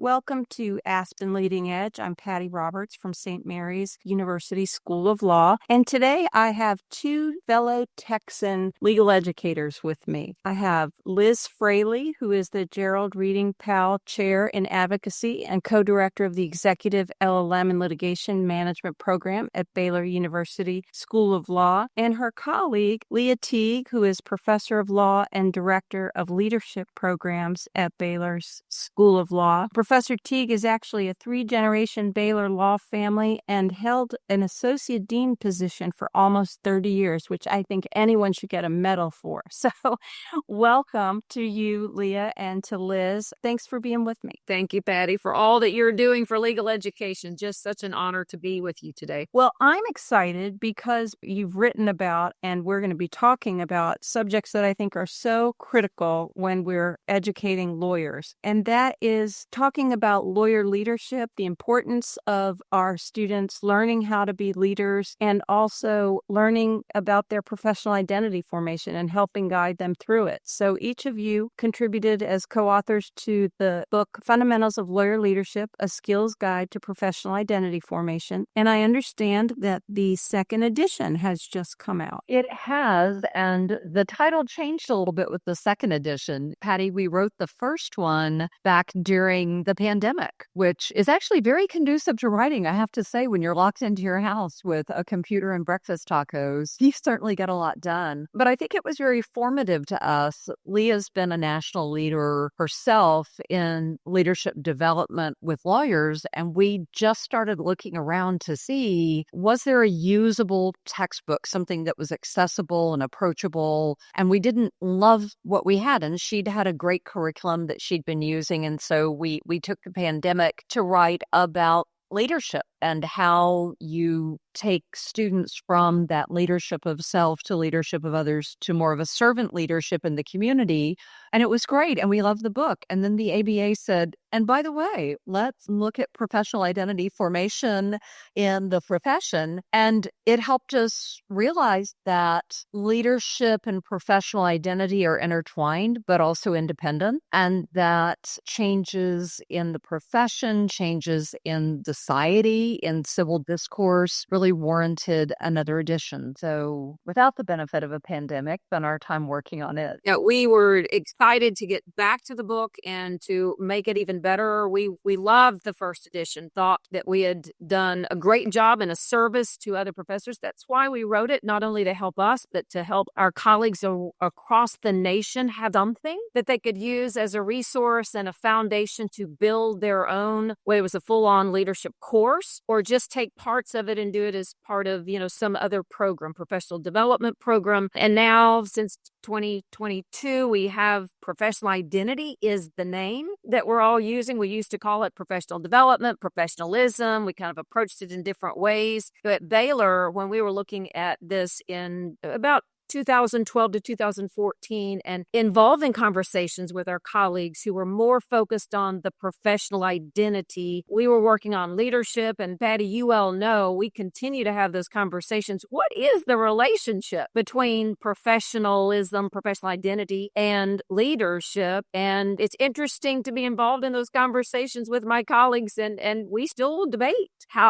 Welcome to Aspen Leading Edge. I'm Patty Roberts from St. Mary's University School of Law, and today I have two fellow Texan legal educators with me. I have Liz Fraley, who is the Gerald Reading Powell Chair in Advocacy and co-director of the Executive LLM and Litigation Management Program at Baylor University School of Law, and her colleague, Leah Teague, who is Professor of Law and Director of Leadership Programs at Baylor's School of Law. Professor Teague is actually a three-generation Baylor law family and held an associate dean position for almost 30 years, which I think anyone should get a medal for. So welcome to you, Leah, and to Liz. Thanks for being with me. Thank you, Patty, for all that you're doing for legal education. Just such an honor to be with you today. Well, I'm excited because you've written about, and we're going to be talking about, subjects that I think are so critical when we're educating lawyers. And that is talking about lawyer leadership, the importance of our students learning how to be leaders, and also learning about their professional identity formation and helping guide them through it. So each of you contributed as co-authors to the book Fundamentals of Lawyer Leadership, A Skills Guide to Professional Identity Formation. And I understand that the second edition has just come out. It has, and the title changed a little bit with the second edition. Patty, we wrote the first one back during the pandemic, which is actually very conducive to writing. I have to say, when you're locked into your house with a computer and breakfast tacos, you certainly get a lot done. But I think it was very formative to us. Leah's been a national leader herself in leadership development with lawyers, and we just started looking around to see, was there a usable textbook, something that was accessible and approachable? And we didn't love what we had, and she'd had a great curriculum that she'd been using, and so we took the pandemic to write about leadership and how you take students from that leadership of self to leadership of others to more of a servant leadership in the community. And it was great. And we loved the book. And then the ABA said, and by the way, let's look at professional identity formation in the profession. And it helped us realize that leadership and professional identity are intertwined, but also independent. And that changes in the profession, changes in society, in civil discourse really warranted another edition. So without the benefit of a pandemic, spent our time working on it. Yeah, we were excited to get back to the book and to make it even better. We loved the first edition, thought that we had done a great job and a service to other professors. That's why we wrote it, not only to help us, but to help our colleagues across the nation have something that they could use as a resource and a foundation to build their own, whether it was a full-on leadership course or just take parts of it and do it as part of, some other program, professional development program. And now, since 2022, we have professional identity is the name that we're all using. We used to call it professional development, professionalism. We kind of approached it in different ways. But at Baylor, when we were looking at this in about 2012 to 2014 and involving conversations with our colleagues who were more focused on the professional identity. We were working on leadership, and Patty, you well know, we continue to have those conversations. What is the relationship between professionalism, professional identity, and leadership? And it's interesting to be involved in those conversations with my colleagues, and we still debate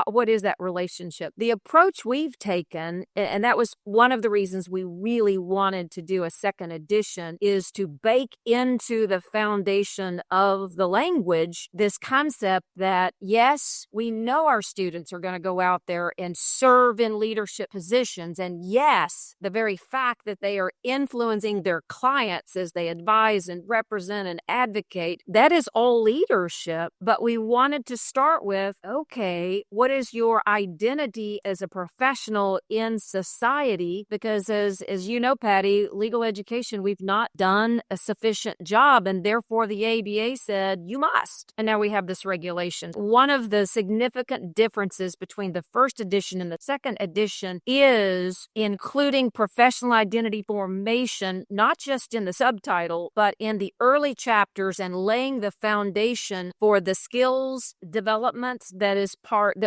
what is that relationship. The approach we've taken, and that was one of the reasons we really wanted to do a second edition, is to bake into the foundation of the language this concept that, yes, we know our students are going to go out there and serve in leadership positions. And yes, the very fact that they are influencing their clients as they advise and represent and advocate, that is all leadership. But we wanted to start with, okay, what is your identity as a professional in society? Because as you know, Patty, legal education, we've not done a sufficient job, and therefore the ABA said, you must. And now we have this regulation. One of the significant differences between the first edition and the second edition is including professional identity formation, not just in the subtitle, but in the early chapters, and laying the foundation for the skills development that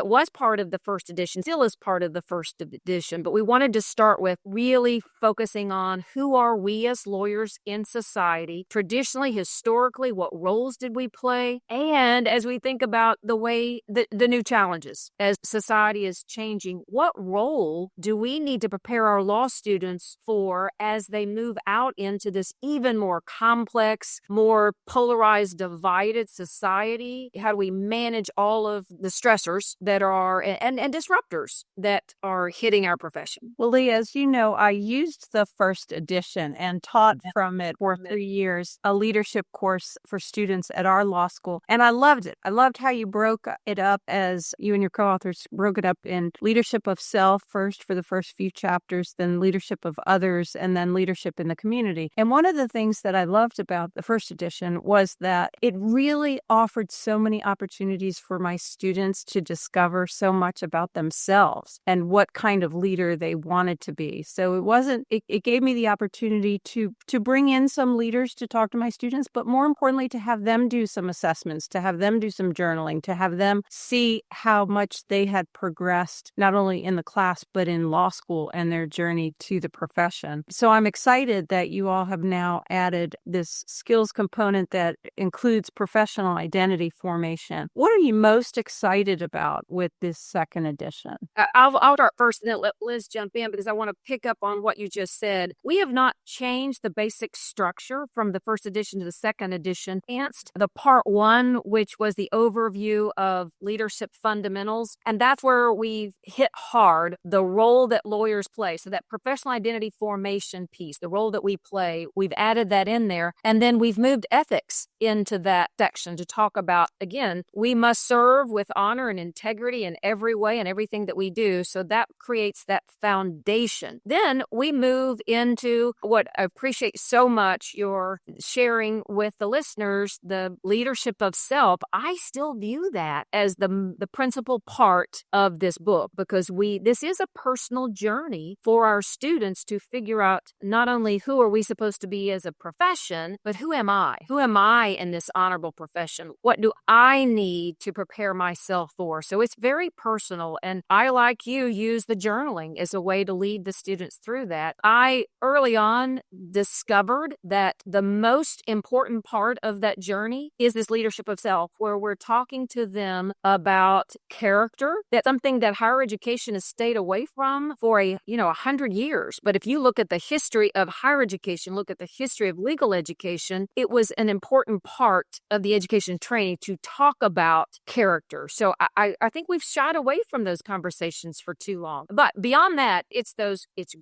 was part of the first edition, still is part of the first edition. But we wanted to start with really focusing on who are we as lawyers in society, traditionally, historically, what roles did we play? And as we think about the way the new challenges as society is changing, what role do we need to prepare our law students for as they move out into this even more complex, more polarized, divided society? How do we manage all of the stressors that are and disruptors that are hitting our profession? Well, Leah, as you know, I used the first edition and taught from it for 3 years, a leadership course for students at our law school. And I loved it. I loved how you broke it up, as you and your co-authors broke it up in leadership of self first for the first few chapters, then leadership of others, and then leadership in the community. And one of the things that I loved about the first edition was that it really offered so many opportunities for my students to discover so much about themselves and what kind of leader they wanted to be. So it gave me the opportunity to bring in some leaders to talk to my students, but more importantly, to have them do some assessments, to have them do some journaling, to have them see how much they had progressed, not only in the class, but in law school and their journey to the profession. So I'm excited that you all have now added this skills component that includes professional identity formation. What are you most excited about with this second edition? I'll start first and then let Liz jump in, because I want to pick up on what you just said. We have not changed the basic structure from the first edition to the second edition. The part one, which was the overview of leadership fundamentals, and that's where we've hit hard the role that lawyers play. So that professional identity formation piece, the role that we play, we've added that in there. And then we've moved ethics into that section to talk about, again, we must serve with honor and integrity in every way and everything that we do. So that creates that foundation. Then we move into what I appreciate so much your sharing with the listeners, the leadership of self. I still view that as the principal part of this book, because this is a personal journey for our students to figure out not only who are we supposed to be as a profession, but who am I? Who am I in this honorable profession? What do I need to prepare myself for? So it's very personal. And I, like you, use the journaling as a way to lead the students through that. I early on discovered that the most important part of that journey is this leadership of self, where we're talking to them about character. That's something that higher education has stayed away from for 100 years. But if you look at the history of higher education, look at the history of legal education, it was an important part of the education training to talk about character. So I think we've shied away from those conversations for too long. But beyond that, it's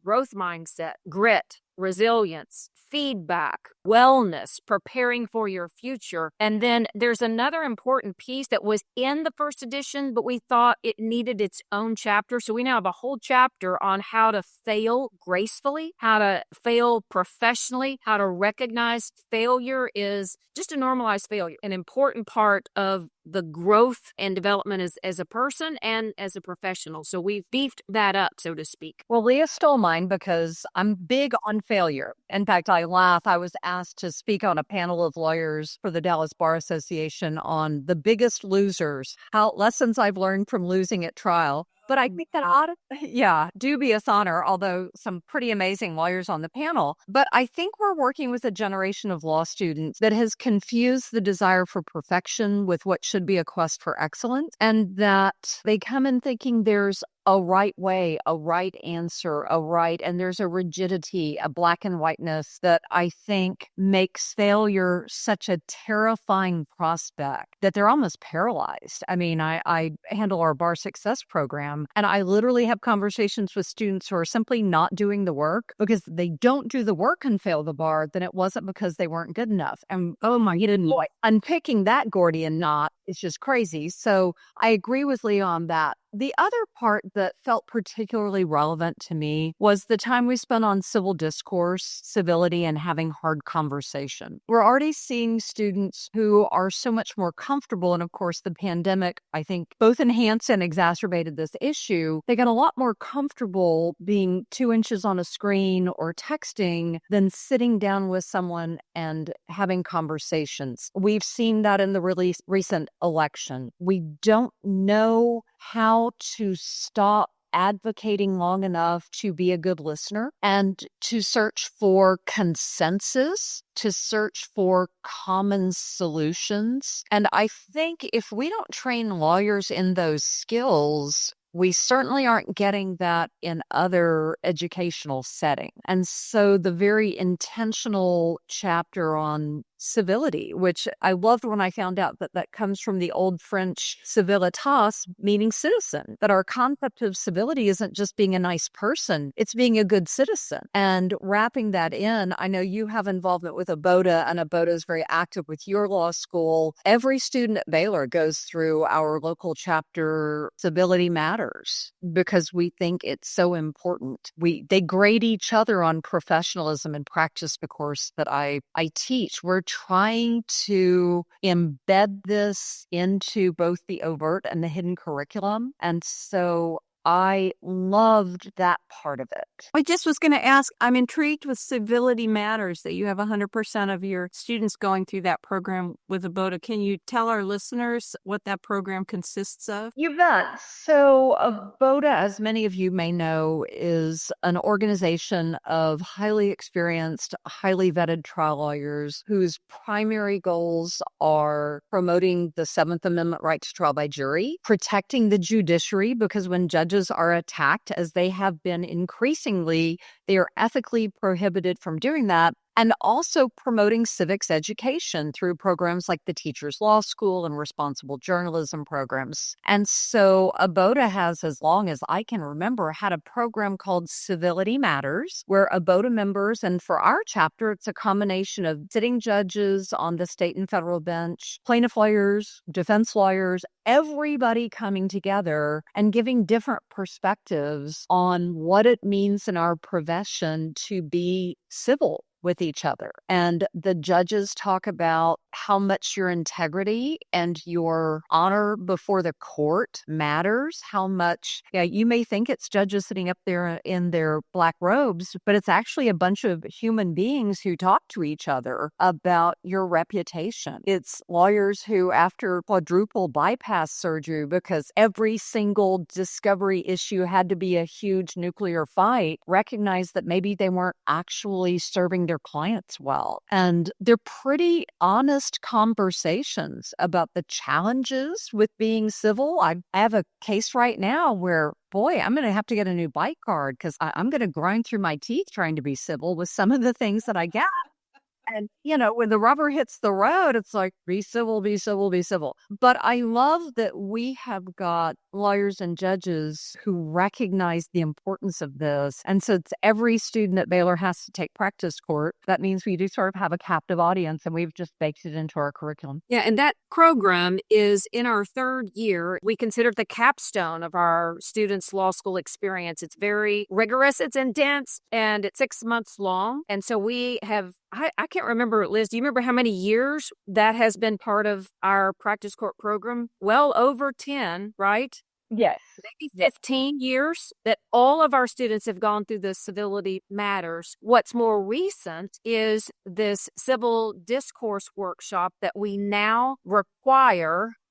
growth mindset, grit, resilience, feedback, wellness, preparing for your future. And then there's another important piece that was in the first edition, but we thought it needed its own chapter. So we now have a whole chapter on how to fail gracefully, how to fail professionally, how to recognize failure is just a normalized failure, an important part of the growth and development as a person and as a professional. So we've beefed that up, so to speak. Well, Leah stole mine because I'm big on failure. In fact, I laugh. I was asked to speak on a panel of lawyers for the Dallas Bar Association on the biggest losers, lessons I've learned from losing at trial. But I think that dubious honor, although some pretty amazing lawyers on the panel. But I think we're working with a generation of law students that has confused the desire for perfection with what should be a quest for excellence, and that they come in thinking there's a right way, a right answer, and there's a rigidity, a black and whiteness that I think makes failure such a terrifying prospect that they're almost paralyzed. I mean, I handle our bar success program, and I literally have conversations with students who are simply not doing the work because they don't do the work and fail the bar, then it wasn't because they weren't good enough. And oh my goodness, unpicking that Gordian knot is just crazy. So I agree with Leah on that. The other part that felt particularly relevant to me was the time we spent on civil discourse, civility, and having hard conversation. We're already seeing students who are so much more comfortable. And of course, the pandemic, I think, both enhanced and exacerbated this issue. They got a lot more comfortable being 2 inches on a screen or texting than sitting down with someone and having conversations. We've seen that in the recent election. We don't know how to stop advocating long enough to be a good listener and to search for consensus, to search for common solutions. And I think if we don't train lawyers in those skills, we certainly aren't getting that in other educational settings. And so the very intentional chapter on civility, which I loved when I found out that that comes from the old French civilitas, meaning citizen, that our concept of civility isn't just being a nice person, it's being a good citizen. And wrapping that in, I know you have involvement with ABOTA, and ABOTA is very active with your law school. Every student at Baylor goes through our local chapter Civility Matters because we think it's so important. They grade each other on professionalism and practice, the course that I teach. We're trying to embed this into both the overt and the hidden curriculum. And so I loved that part of it. I just was going to ask, I'm intrigued with Civility Matters, that you have 100% of your students going through that program with ABOTA. Can you tell our listeners what that program consists of? You bet. So ABOTA, as many of you may know, is an organization of highly experienced, highly vetted trial lawyers whose primary goals are promoting the Seventh Amendment right to trial by jury, protecting the judiciary, because when judges are attacked, as they have been increasingly, they are ethically prohibited from doing that. And also promoting civics education through programs like the Teachers Law School and responsible journalism programs. And so ABOTA has, as long as I can remember, had a program called Civility Matters, where ABOTA members, and for our chapter, it's a combination of sitting judges on the state and federal bench, plaintiff lawyers, defense lawyers, everybody coming together and giving different perspectives on what it means in our profession to be civil with each other. And the judges talk about how much your integrity and your honor before the court matters, how much, you may think it's judges sitting up there in their black robes, but it's actually a bunch of human beings who talk to each other about your reputation. It's lawyers who, after quadruple bypass surgery, because every single discovery issue had to be a huge nuclear fight, recognize that maybe they weren't actually serving their clients well. And they're pretty honest conversations about the challenges with being civil. I have a case right now where, boy, I'm going to have to get a new bike card because I'm going to grind through my teeth trying to be civil with some of the things that I get. And, when the rubber hits the road, it's like, be civil, be civil, be civil. But I love that we have got lawyers and judges who recognize the importance of this. And so it's every student at Baylor has to take practice court. That means we do sort of have a captive audience, and we've just baked it into our curriculum. Yeah, and that program is in our third year. We consider it the capstone of our students' law school experience. It's very rigorous, it's intense, and it's 6 months long. And so we have, I can't remember, Liz, do you remember how many years that has been part of our practice court program? Well over 10, right? Yes. Maybe 15 years that all of our students have gone through the Civility Matters. What's more recent is this civil discourse workshop that we now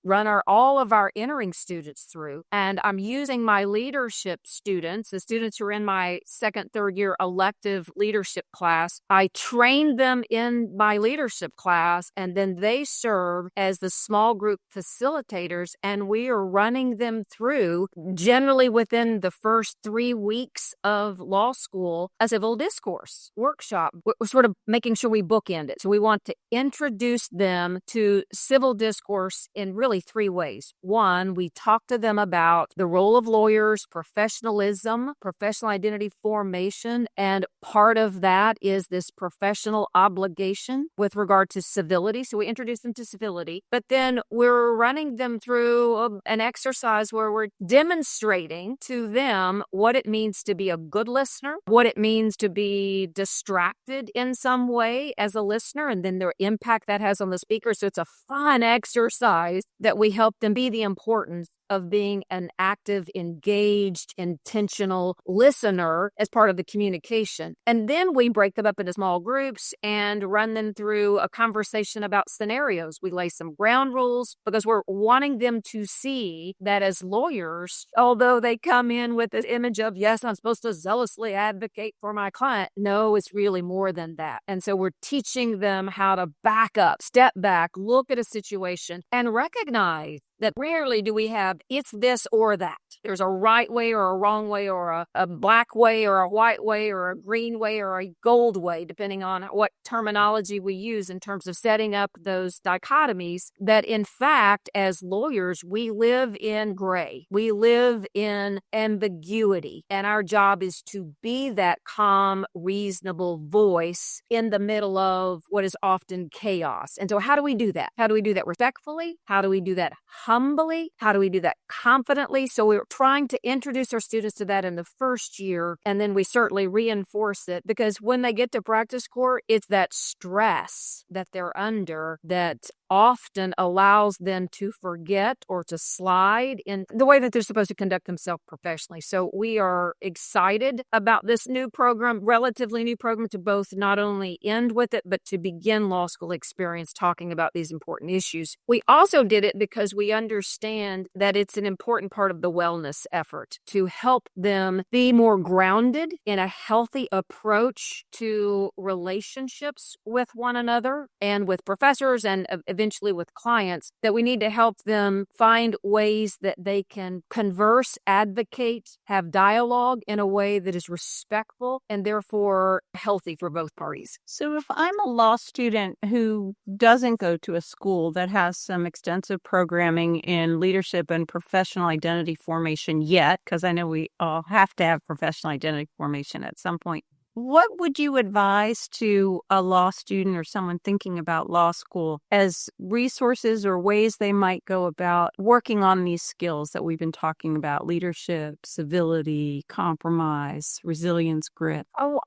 run all of our entering students through. And I'm using my leadership students, the students who are in my second, third year elective leadership class. I train them in my leadership class, and then they serve as the small group facilitators. And we are running them through, generally within the first 3 weeks of law school, a civil discourse workshop. We're sort of making sure we bookend it. So we want to introduce them to civil discourse in really 3 ways. One, we talk to them about the role of lawyers, professionalism, professional identity formation, and part of that is this professional obligation with regard to civility. So we introduce them to civility, but then we're running them through an exercise where we're demonstrating to them what it means to be a good listener, what it means to be distracted in some way as a listener, and then the impact that has on the speaker. So it's a fun exercise that we help them be the importance of being an active, engaged, intentional listener as part of the communication. And then we break them up into small groups and run them through a conversation about scenarios. We lay some ground rules because we're wanting them to see that as lawyers, although they come in with this image of, yes, I'm supposed to zealously advocate for my client. No, it's really more than that. And so we're teaching them how to back up, step back, look at a situation and recognize that rarely do we have it's this or that. There's a right way or a wrong way or a black way or a white way or a green way or a gold way, depending on what terminology we use in terms of setting up those dichotomies, that in fact, as lawyers, we live in gray. We live in ambiguity. And our job is to be that calm, reasonable voice in the middle of what is often chaos. And so how do we do that? How do we do that respectfully? How do we do that humbly? How do we do that confidently? So we're trying to introduce our students to that in the first year, and then we certainly reinforce it because when they get to practice court, it's that stress that they're under that often allows them to forget or to slide in the way that they're supposed to conduct themselves professionally. So we are excited about this new program, relatively new program, to both not only end with it, but to begin law school experience talking about these important issues. We also did it because we understand that it's an important part of the wellness effort to help them be more grounded in a healthy approach to relationships with one another and with professors and eventually with clients, that we need to help them find ways that they can converse, advocate, have dialogue in a way that is respectful and therefore healthy for both parties. So if I'm a law student who doesn't go to a school that has some extensive programming in leadership and professional identity formation yet, because I know we all have to have professional identity formation at some point, what would you advise to a law student or someone thinking about law school as resources or ways they might go about working on these skills that we've been talking about: leadership, civility, compromise, resilience, grit? Oh,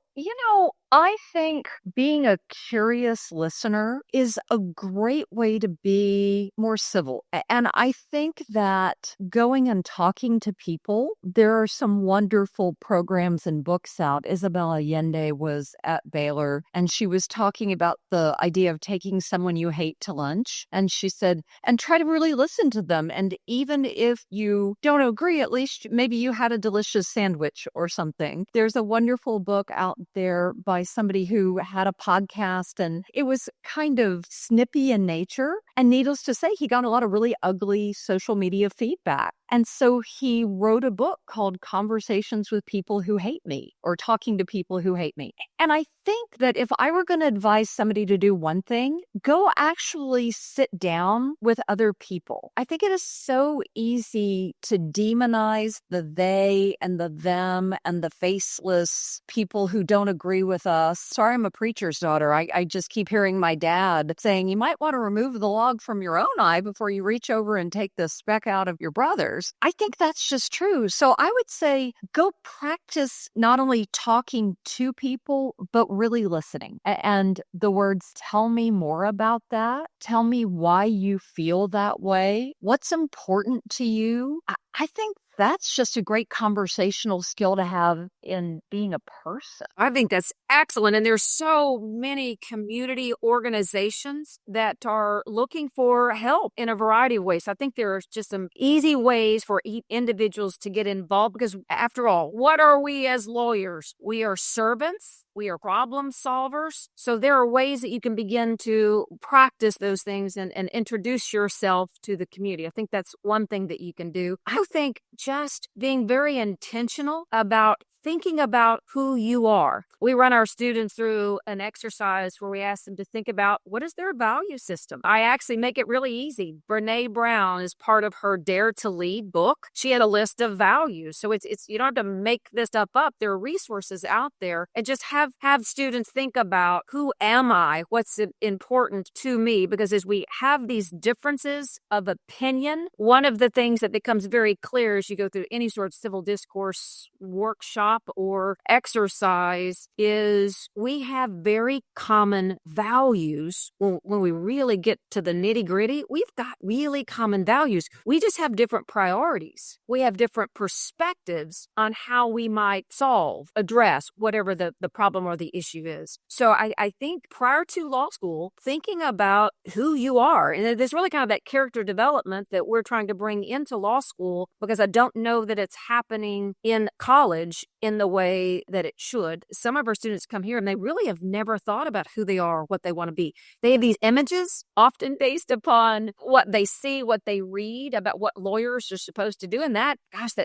I think being a curious listener is a great way to be more civil. And I think that going and talking to people, there are some wonderful programs and books out. Isabel Allende was at Baylor, and she was talking about the idea of taking someone you hate to lunch. And she said, and try to really listen to them. And even if you don't agree, at least maybe you had a delicious sandwich or something. There's a wonderful book out there by somebody who had a podcast, and it was kind of snippy in nature. And needless to say, he got a lot of really ugly social media feedback. And so he wrote a book called Conversations with People Who Hate Me, or Talking to People Who Hate Me. And I think that if I were going to advise somebody to do one thing, go actually sit down with other people. I think it is so easy to demonize the they and the them and the faceless people who don't agree with us. Sorry, I'm a preacher's daughter. I just keep hearing my dad saying, you might want to remove the log from your own eye before you reach over and take the speck out of your brother's. I think that's just true. So I would say go practice not only talking to people, but really listening. And the words, tell me more about that. Tell me why you feel that way. What's important to you? I think that's just a great conversational skill to have in being a person. I think that's excellent. And there's so many community organizations that are looking for help in a variety of ways. I think there's just some easy ways for individuals to get involved because, after all, what are we as lawyers? We are servants. We are problem solvers. So there are ways that you can begin to practice those things and introduce yourself to the community. I think that's one thing that you can do. I think just being very intentional about thinking about who you are. We run our students through an exercise where we ask them to think about what is their value system. I actually make it really easy. Brene Brown is part of her Dare to Lead book. She had a list of values. So it's you don't have to make this stuff up. There are resources out there, and just have students think about who am I? What's important to me? Because as we have these differences of opinion, one of the things that becomes very clear as you go through any sort of civil discourse workshop stop or exercise is we have very common values. When we really get to the nitty gritty, we've got really common values. We just have different priorities. We have different perspectives on how we might solve, address whatever the problem or the issue is. So I think prior to law school, thinking about who you are, and there's really kind of that character development that we're trying to bring into law school, because I don't know that it's happening in college in the way that it should. Some of our students come here and they really have never thought about who they are, what they want to be. They have these images, often based upon what they see, what they read about what lawyers are supposed to do. And that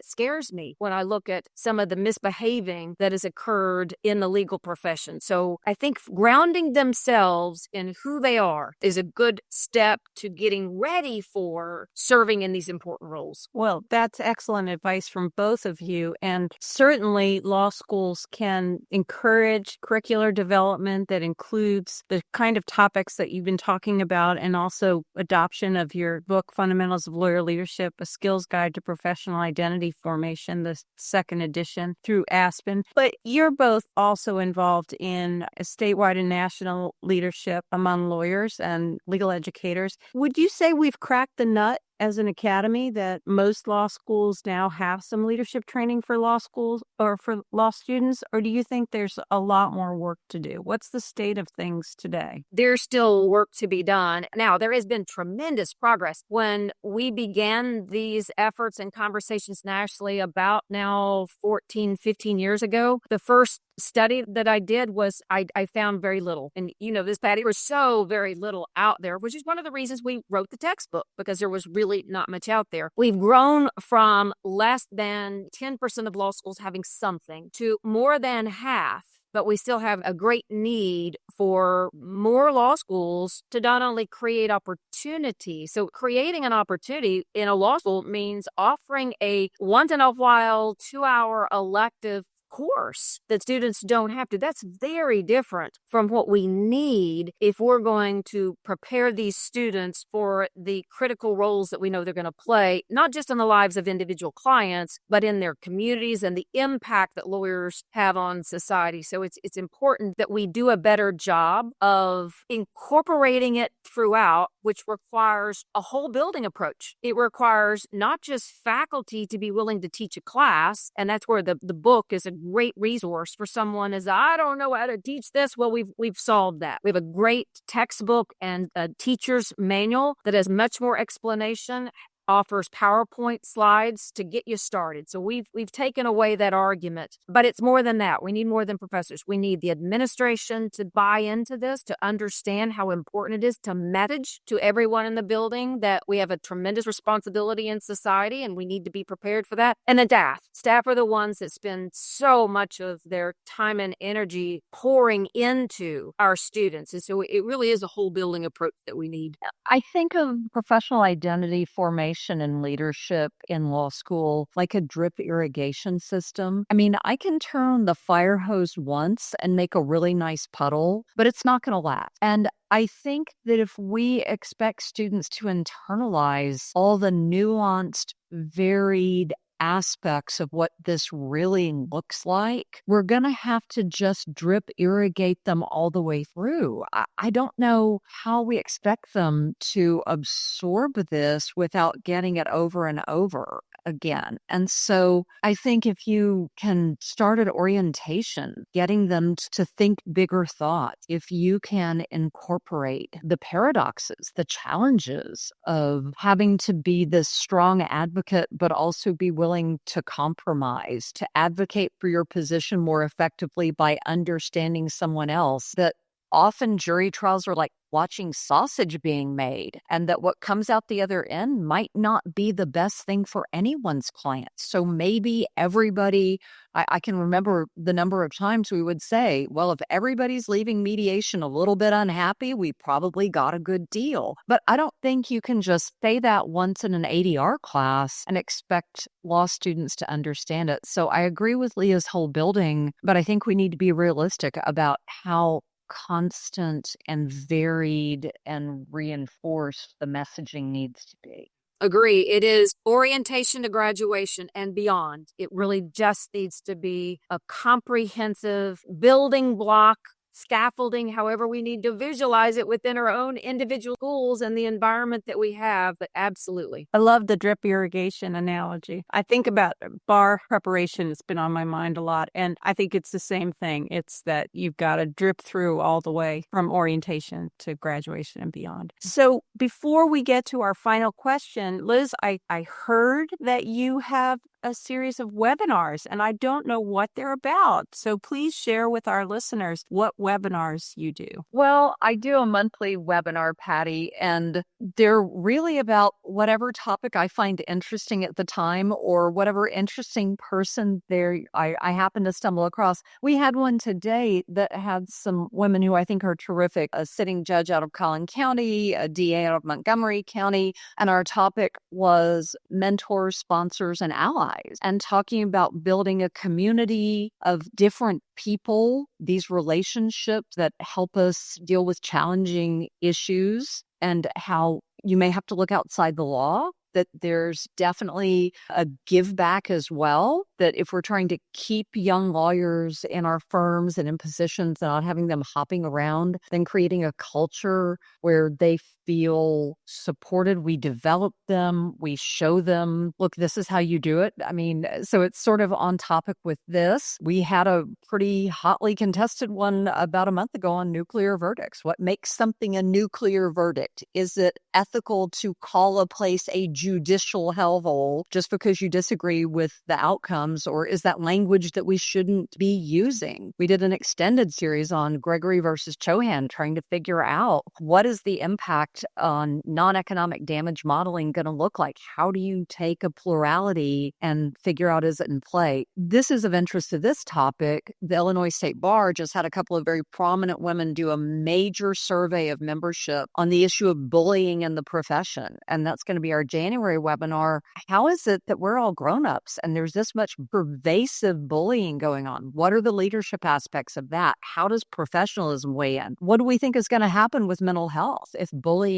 scares me when I look at some of the misbehaving that has occurred in the legal profession. So I think grounding themselves in who they are is a good step to getting ready for serving in these important roles. Well, that's excellent advice from both of you. And certainly law schools can encourage curricular development that includes the kind of topics that you've been talking about, and also adoption of your book, Fundamentals of Lawyer Leadership, A Skills Guide to Professional Identity Formation, the second edition through Aspen. But you're both also involved in a statewide and national leadership among lawyers and legal educators. Would you say we've cracked the nut as an academy that most law schools now have some leadership training for law schools or for law students? Or do you think there's a lot more work to do? What's the state of things today? There's still work to be done. Now, there has been tremendous progress. When we began these efforts and conversations nationally about now 14, 15 years ago, the first study that I did was I found very little. And you know this, Patty, there was so very little out there, which is one of the reasons we wrote the textbook, because there was really not much out there. We've grown from less than 10% of law schools having something to more than half. But we still have a great need for more law schools to not only create opportunity. So creating an opportunity in a law school means offering a once in a while 2-hour elective course that students don't have to. That's very different from what we need if we're going to prepare these students for the critical roles that we know they're going to play, not just in the lives of individual clients, but in their communities and the impact that lawyers have on society. So it's important that we do a better job of incorporating it throughout, which requires a whole building approach. It requires not just faculty to be willing to teach a class, and that's where the book is a great resource for someone as I don't know how to teach this. Well, we've solved that. We have a great textbook and a teacher's manual that has much more explanation, offers PowerPoint slides to get you started. So we've taken away that argument, but it's more than that. We need more than professors. We need the administration to buy into this, to understand how important it is to message to everyone in the building that we have a tremendous responsibility in society and we need to be prepared for that. And then staff are the ones that spend so much of their time and energy pouring into our students. And so it really is a whole building approach that we need. I think of professional identity formation and leadership in law school like a drip irrigation system. I mean, I can turn the fire hose once and make a really nice puddle, but it's not going to last. And I think that if we expect students to internalize all the nuanced, varied aspects of what this really looks like, we're going to have to just drip irrigate them all the way through. I don't know how we expect them to absorb this without getting it over and over again. And so I think if you can start at orientation, getting them to think bigger thoughts, if you can incorporate the paradoxes, the challenges of having to be this strong advocate, but also be willing to compromise, to advocate for your position more effectively by understanding someone else, that often jury trials are like watching sausage being made, and that what comes out the other end might not be the best thing for anyone's client. So maybe everybody, I can remember the number of times we would say, well, if everybody's leaving mediation a little bit unhappy, we probably got a good deal. But I don't think you can just say that once in an ADR class and expect law students to understand it. So I agree with Leah's whole building, but I think we need to be realistic about how constant and varied and reinforced the messaging needs to be. Agree. It is orientation to graduation and beyond. It really just needs to be a comprehensive building block, scaffolding, however we need to visualize it within our own individual schools and the environment that we have. But absolutely. I love the drip irrigation analogy. I think about bar preparation. It's been on my mind a lot. And I think it's the same thing. It's that you've got to drip through all the way from orientation to graduation and beyond. So before we get to our final question, Liz, I heard that you have a series of webinars, and I don't know what they're about. So please share with our listeners what webinars you do. Well, I do a monthly webinar, Patty, and they're really about whatever topic I find interesting at the time or whatever interesting person there I happen to stumble across. We had one today that had some women who I think are terrific, a sitting judge out of Collin County, a DA out of Montgomery County, and our topic was mentors, sponsors, and allies, and talking about building a community of different people, these relationships that help us deal with challenging issues, and how you may have to look outside the law, that there's definitely a give back as well, that if we're trying to keep young lawyers in our firms and in positions and not having them hopping around, then creating a culture where they feel supported. We develop them, we show them, look, this is how you do it. I mean, so it's sort of on topic with this. We had a pretty hotly contested one about a month ago on nuclear verdicts. What makes something a nuclear verdict? Is it ethical to call a place a judicial hellhole just because you disagree with the outcomes, or is that language that we shouldn't be using? We did an extended series on Gregory versus Chohan, trying to figure out what is the impact on non-economic damage modeling going to look like? How do you take a plurality and figure out, is it in play? This is of interest to this topic. The Illinois State Bar just had a couple of very prominent women do a major survey of membership on the issue of bullying in the profession. And that's going to be our January webinar. How is it that we're all grown-ups and there's this much pervasive bullying going on? What are the leadership aspects of that? How does professionalism weigh in? What do we think is going to happen with mental health if bullying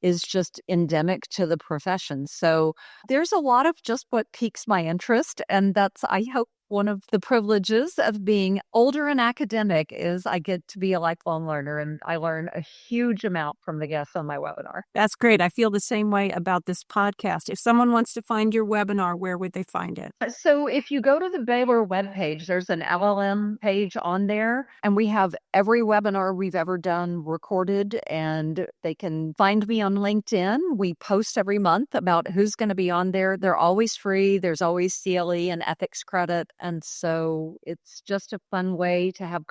is just endemic to the profession? So there's a lot of just what piques my interest. And that's, I hope, one of the privileges of being older and academic is I get to be a lifelong learner, and I learn a huge amount from the guests on my webinar. That's great. I feel the same way about this podcast. If someone wants to find your webinar, where would they find it? So if you go to the Baylor webpage, there's an LLM page on there, and we have every webinar we've ever done recorded, and they can find me on LinkedIn. We post every month about who's going to be on there. They're always free. There's always CLE and ethics credit. And so it's just a fun way to have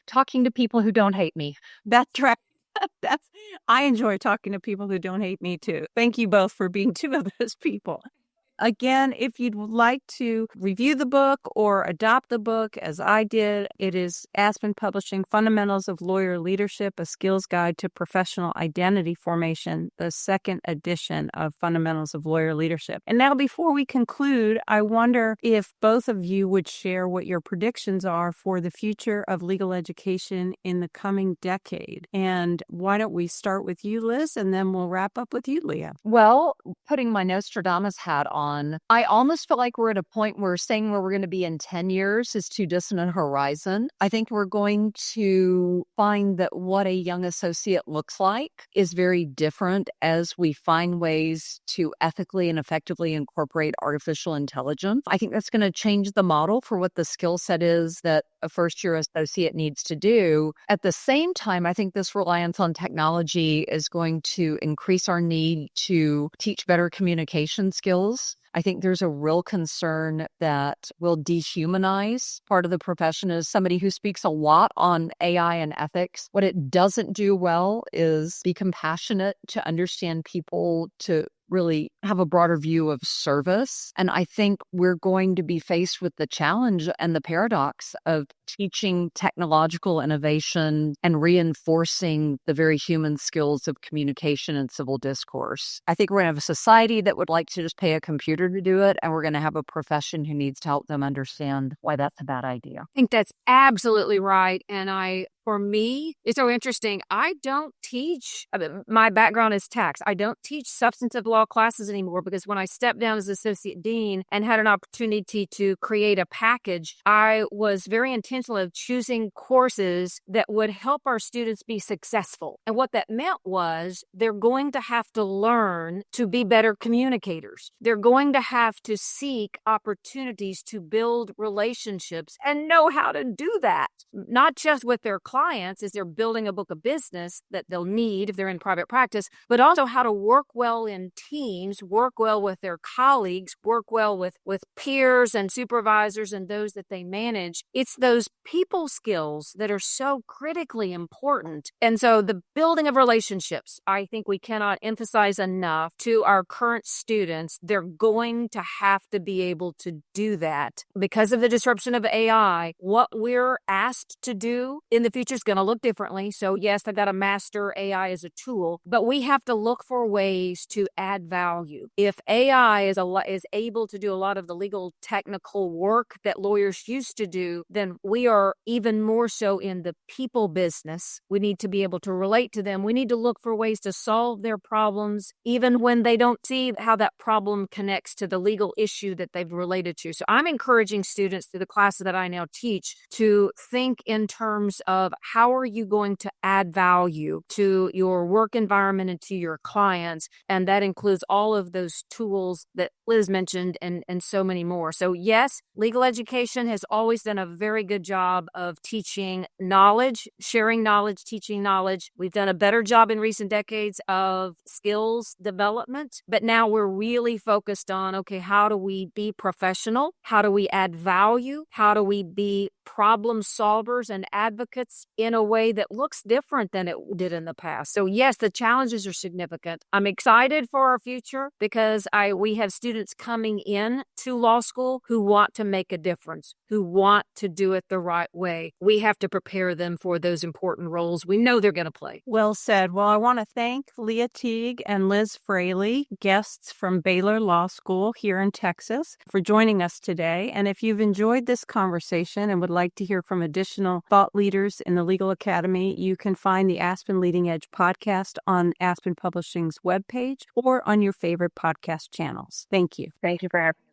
talking to people who don't hate me. That's right. I enjoy talking to people who don't hate me too. Thank you both for being two of those people. Again, if you'd like to review the book or adopt the book, as I did, it is Aspen Publishing, Fundamentals of Lawyer Leadership, A Skills Guide to Professional Identity Formation, the second edition of Fundamentals of Lawyer Leadership. And now, before we conclude, I wonder if both of you would share what your predictions are for the future of legal education in the coming decade. And why don't we start with you, Liz, and then we'll wrap up with you, Leah. Well, putting my Nostradamus hat on, I almost feel like we're at a point where saying where we're going to be in 10 years is too distant a horizon. I think we're going to find that what a young associate looks like is very different as we find ways to ethically and effectively incorporate artificial intelligence. I think that's going to change the model for what the skill set is that a first-year associate needs to do. At the same time, I think this reliance on technology is going to increase our need to teach better communication skills. I think there's a real concern that will dehumanize part of the profession as somebody who speaks a lot on AI and ethics. What it doesn't do well is be compassionate, to understand people, to really have a broader view of service. And I think we're going to be faced with the challenge and the paradox of teaching technological innovation and reinforcing the very human skills of communication and civil discourse. I think we're going to have a society that would like to just pay a computer to do it, and we're going to have a profession who needs to help them understand why that's a bad idea. I think that's absolutely right. And I For me, it's so interesting. I don't teach, my background is tax. I don't teach substantive law classes anymore because when I stepped down as associate dean and had an opportunity to create a package, I was very intentional of choosing courses that would help our students be successful. And what that meant was they're going to have to learn to be better communicators. They're going to have to seek opportunities to build relationships and know how to do that, not just with their clients as they're building a book of business that they'll need if they're in private practice, but also how to work well in teams, work well with their colleagues, work well with peers and supervisors and those that they manage. It's those people skills that are so critically important. And so the building of relationships, I think we cannot emphasize enough to our current students. They're going to have to be able to do that because of the disruption of AI. What we're asked to do in the future is going to look differently. So yes, they've got to master AI as a tool, but we have to look for ways to add value. If AI is able to do a lot of the legal technical work that lawyers used to do, then we are even more so in the people business. We need to be able to relate to them. We need to look for ways to solve their problems, even when they don't see how that problem connects to the legal issue that they've related to. So I'm encouraging students through the classes that I now teach to think in terms of how are you going to add value to your work environment and to your clients. And that includes all of those tools that Liz mentioned and so many more. So yes, legal education has always done a very good job of teaching knowledge, sharing knowledge, teaching knowledge. We've done a better job in recent decades of skills development, but now we're really focused on, okay, how do we be professional? How do we add value? How do we be problem solvers and advocates in a way that looks different than it did in the past? So yes, the challenges are significant. I'm excited for our future because we have students coming in to law school who want to make a difference, who want to do it the right way. We have to prepare them for those important roles we know they're going to play. Well said. Well, I want to thank Leah Teague and Liz Fraley, guests from Baylor Law School here in Texas, for joining us today. And if you've enjoyed this conversation and would like to hear from additional thought leaders in the Legal Academy, you can find the Aspen Leading Edge podcast on Aspen Publishing's webpage or on your favorite podcast channels. Thank you. Thank you for having me.